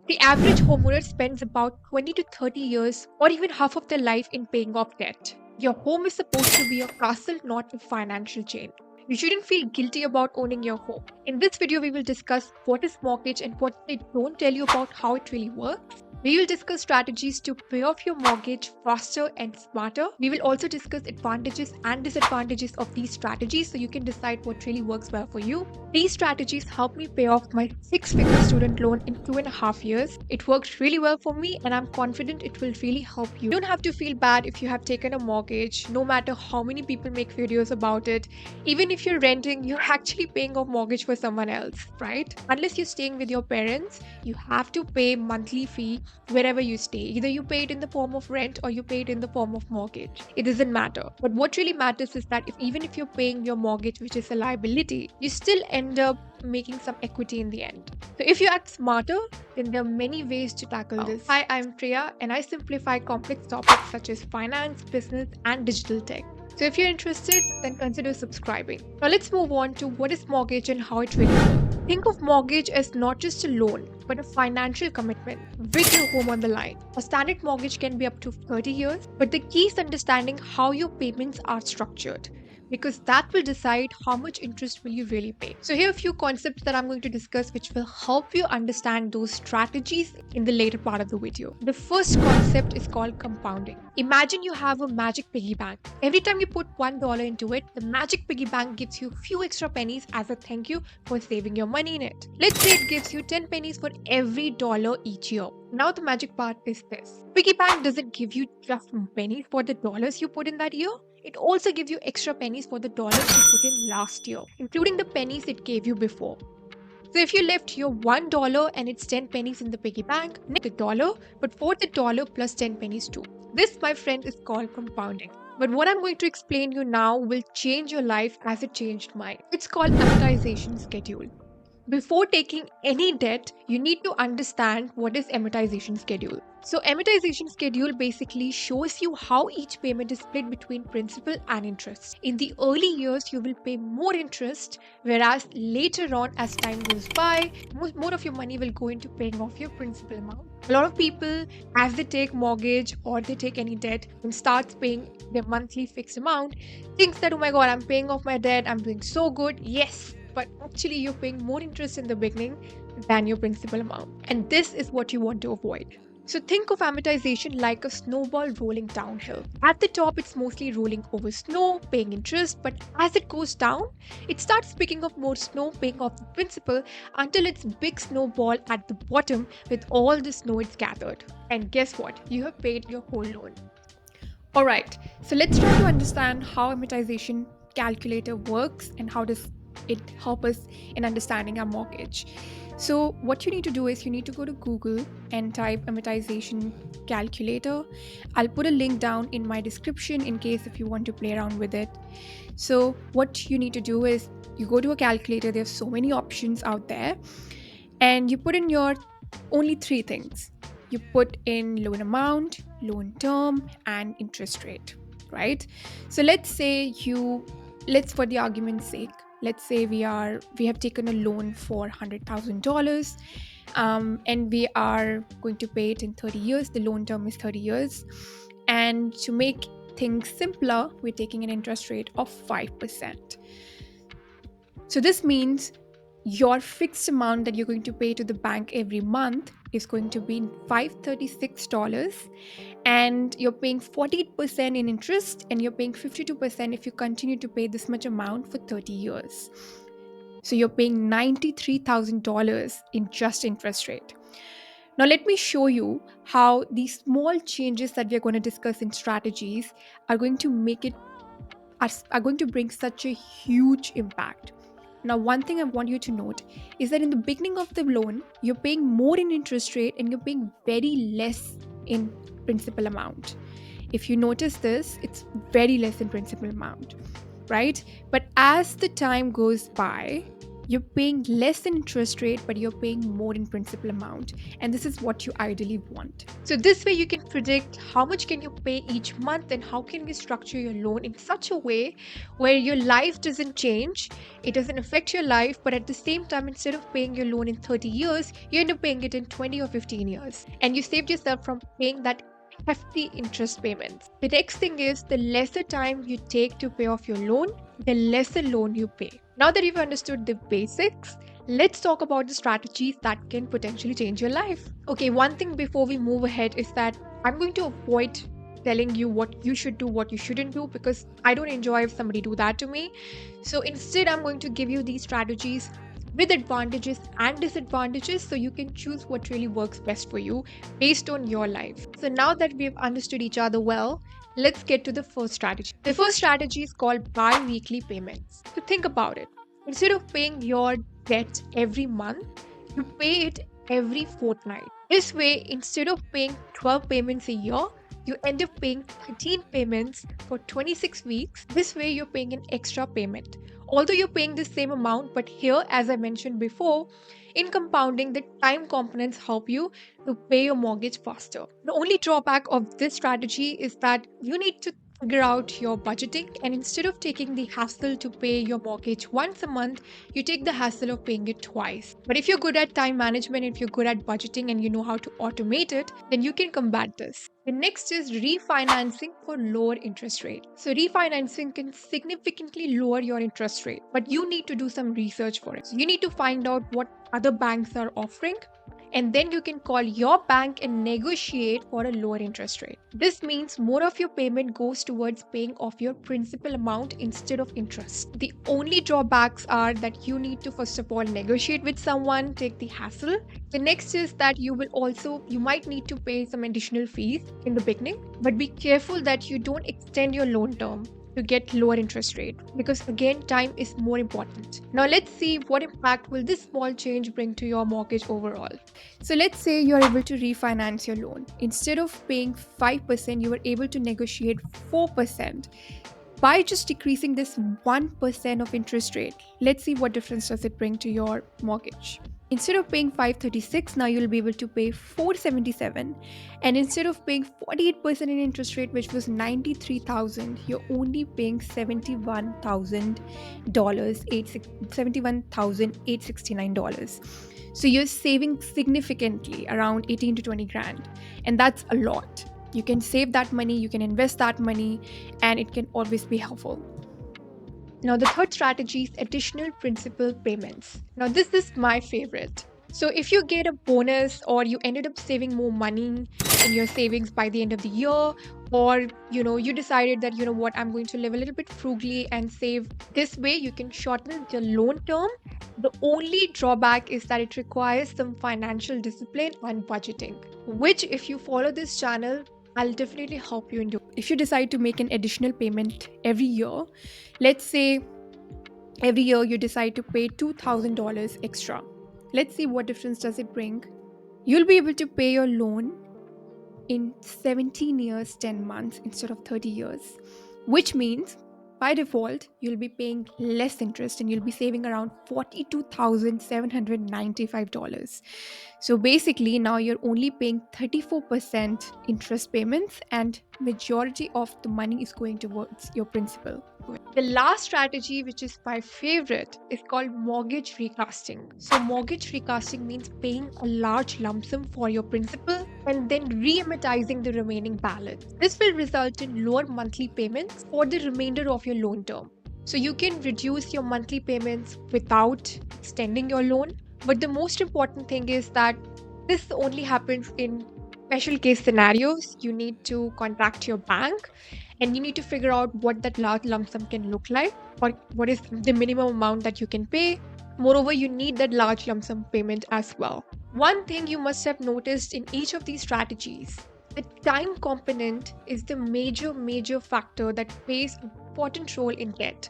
The average homeowner spends about 20 to 30 years or even half of their life in paying off debt. Your home is supposed to be a castle, not a financial chain. You shouldn't feel guilty about owning your home. In this video, we will discuss what is mortgage and what they don't tell you about how it really works. We will discuss strategies to pay off your mortgage faster and smarter. We will also discuss advantages and disadvantages of these strategies so you can decide what really works well for you. These strategies helped me pay off my six-figure student loan in 2.5 years. It worked really well for me, and I'm confident it will really help you. You don't have to feel bad if you have taken a mortgage, no matter how many people make videos about it. Even if you're renting, you're actually paying off mortgage for someone else, right? Unless you're staying with your parents, you have to pay monthly fee wherever you stay. Either you pay it in the form of rent or you pay it in the form of mortgage. It doesn't matter. But what really matters is that even if you're paying your mortgage, which is a liability, you still end up making some equity in the end. So if you act smarter, then there are many ways to tackle this. Hi, I'm Priya, and I simplify complex topics such as finance, business, and digital tech. So if you're interested, then consider subscribing. Now let's move on to what is mortgage and how it really works. Think of mortgage as not just a loan, but a financial commitment with your home on the line. A standard mortgage can be up to 30 years, but the key is understanding how your payments are structured, because that will decide how much interest will you really pay. So here are a few concepts that I'm going to discuss which will help you understand those strategies in the later part of the video. The first concept is called compounding. Imagine you have a magic piggy bank. Every time you put $1 into it, the magic piggy bank gives you a few extra pennies as a thank you for saving your money in it. Let's say it gives you 10 pennies for every dollar each year. Now the magic part is this. Piggy bank doesn't give you just pennies for the dollars you put in that year. It also gives you extra pennies for the dollars you put in last year, including the pennies it gave you before. So if you left your $1 and it's 10 pennies in the piggy bank, the dollar, but for the dollar plus 10 pennies too. This, my friend, is called compounding. But what I'm going to explain you now will change your life as it changed mine. It's called amortization schedule. Before taking any debt, you need to understand what is amortization schedule. So amortization schedule basically shows you how each payment is split between principal and interest. In the early years, you will pay more interest, whereas later on, as time goes by, more of your money will go into paying off your principal amount. A lot of people, as they take mortgage or they take any debt and starts paying their monthly fixed amount, thinks that, oh my god, I'm paying off my debt, I'm doing so good. Yes, but actually you're paying more interest in the beginning than your principal amount. And this is what you want to avoid. So think of amortization like a snowball rolling downhill. At the top, it's mostly rolling over snow, paying interest, but as it goes down, it starts picking up more snow, paying off the principal until it's big snowball at the bottom with all the snow it's gathered. And guess what? You have paid your whole loan. Alright, so let's try to understand how amortization calculator works and how does it help us in understanding our mortgage. So what you need to do is you need to go to Google and type amortization calculator. I'll put a link down in my description in case if you want to play around with it. So what you need to do is you go to a calculator. There's so many options out there, and you put in your only three things. You put in loan amount, loan term, and interest rate, right? So let's for the argument's sake, let's say we have taken a loan for $100,000, and we are going to pay it in 30 years. The loan term is 30 years, and to make things simpler, we're taking an interest rate of 5%. So this means your fixed amount that you're going to pay to the bank every month is going to be $536, and you're paying 48% in interest, and you're paying 52% if you continue to pay this much amount for 30 years. So you're paying $93,000 in just interest rate. Now let me show you how these small changes that we're going to discuss in strategies are going to bring such a huge impact. Now, one thing I want you to note is that in the beginning of the loan, you're paying more in interest rate and you're paying very less in principal amount. If you notice this, it's very less in principal amount, right? But as the time goes by, You're paying less in interest rate, but you're paying more in principal amount. And this is what you ideally want. So this way you can predict how much can you pay each month and how can you structure your loan in such a way where your life doesn't change, it doesn't affect your life, but at the same time, instead of paying your loan in 30 years, you end up paying it in 20 or 15 years. And you saved yourself from paying that hefty interest payments. The next thing is the lesser time you take to pay off your loan, the lesser loan you pay. Now that you've understood the basics, let's talk about the strategies that can potentially change your life. Okay, one thing before we move ahead is that I'm going to avoid telling you what you should do, what you shouldn't do, because I don't enjoy if somebody do that to me. So instead, I'm going to give you these strategies with advantages and disadvantages so you can choose what really works best for you based on your life. So now that we've understood each other well, let's get to the first strategy. The first strategy is called bi-weekly payments. So think about it. Instead of paying your debt every month, you pay it every fortnight. This way, instead of paying 12 payments a year, you end up paying 13 payments for 26 weeks. This way, you're paying an extra payment. Although you're paying the same amount, but here, as I mentioned before, in compounding, the time components help you to pay your mortgage faster. The only drawback of this strategy is that you need to figure out your budgeting, and instead of taking the hassle to pay your mortgage once a month, you take the hassle of paying it twice. But if you're good at time management, if you're good at budgeting and you know how to automate it, then you can combat this. The next is refinancing for lower interest rate. So refinancing can significantly lower your interest rate, but you need to do some research for it. So you need to find out what other banks are offering, and then you can call your bank and negotiate for a lower interest rate. This means more of your payment goes towards paying off your principal amount instead of interest. The only drawbacks are that you need to first of all negotiate with someone, take the hassle. The next is that you might need to pay some additional fees in the beginning, but be careful that you don't extend your loan term to get lower interest rate, because again, time is more important. Now let's see what impact will this small change bring to your mortgage overall. So let's say you're able to refinance your loan. Instead of paying 5%, you were able to negotiate 4%. By just decreasing this 1% of interest rate, let's see what difference does it bring to your mortgage. Instead of paying 536, now you'll be able to pay 477, and instead of paying 48% in interest rate, which was 93,000, you're only paying $71,869. So you're saving significantly, around 18 to 20 grand, and that's a lot. You can save that money, you can invest that money, and it can always be helpful. Now, the third strategy is additional principal payments. Now, this is my favorite. So, if you get a bonus or you ended up saving more money in your savings by the end of the year, or you decided that I'm going to live a little bit frugally and save, this way you can shorten your loan term. The only drawback is that it requires some financial discipline and budgeting, which if you follow this channel, I'll definitely help you in doing. If you decide to make an additional payment every year, let's say every year you decide to pay $2,000 extra. Let's see what difference does it bring. You'll be able to pay your loan in 17 years, 10 months instead of 30 years, which means by default, you'll be paying less interest and you'll be saving around $42,795. So basically, now you're only paying 34% interest payments and majority of the money is going towards your principal. The last strategy, which is my favorite, is called mortgage recasting. So mortgage recasting means paying a large lump sum for your principal and then re-amortizing the remaining balance. This will result in lower monthly payments for the remainder of your loan term. So you can reduce your monthly payments without extending your loan. But the most important thing is that this only happens in special case scenarios. You need to contact your bank and you need to figure out what that large lump sum can look like, or what is the minimum amount that you can pay. Moreover, you need that large lump sum payment as well. One thing you must have noticed in each of these strategies, the time component is the major factor that plays an important role in debt.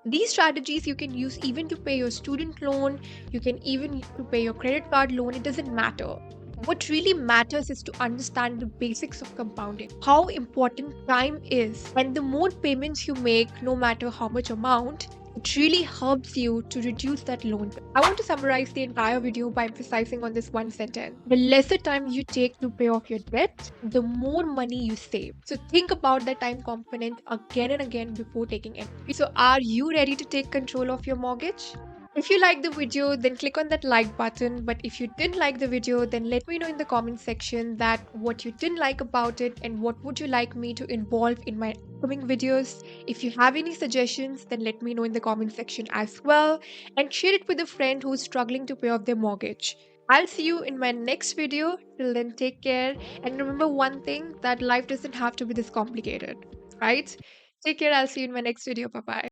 These strategies you can use even to pay your student loan, you can even use to pay your credit card loan, it doesn't matter. What really matters is to understand the basics of compounding, how important time is, and the more payments you make, no matter how much amount, It really helps you to reduce that loan. I want to summarize the entire video by emphasizing on this one sentence. The lesser time you take to pay off your debt, the more money you save. So think about the time component again and again before taking it. So are you ready to take control of your mortgage? If you like the video, then click on that like button. But if you didn't like the video, then let me know in the comment section that what you didn't like about it and what would you like me to involve in my upcoming videos. If you have any suggestions, then let me know in the comment section as well. And share it with a friend who's struggling to pay off their mortgage. I'll see you in my next video. Till then, take care. And remember one thing, that life doesn't have to be this complicated, right? Take care. I'll see you in my next video. Bye bye.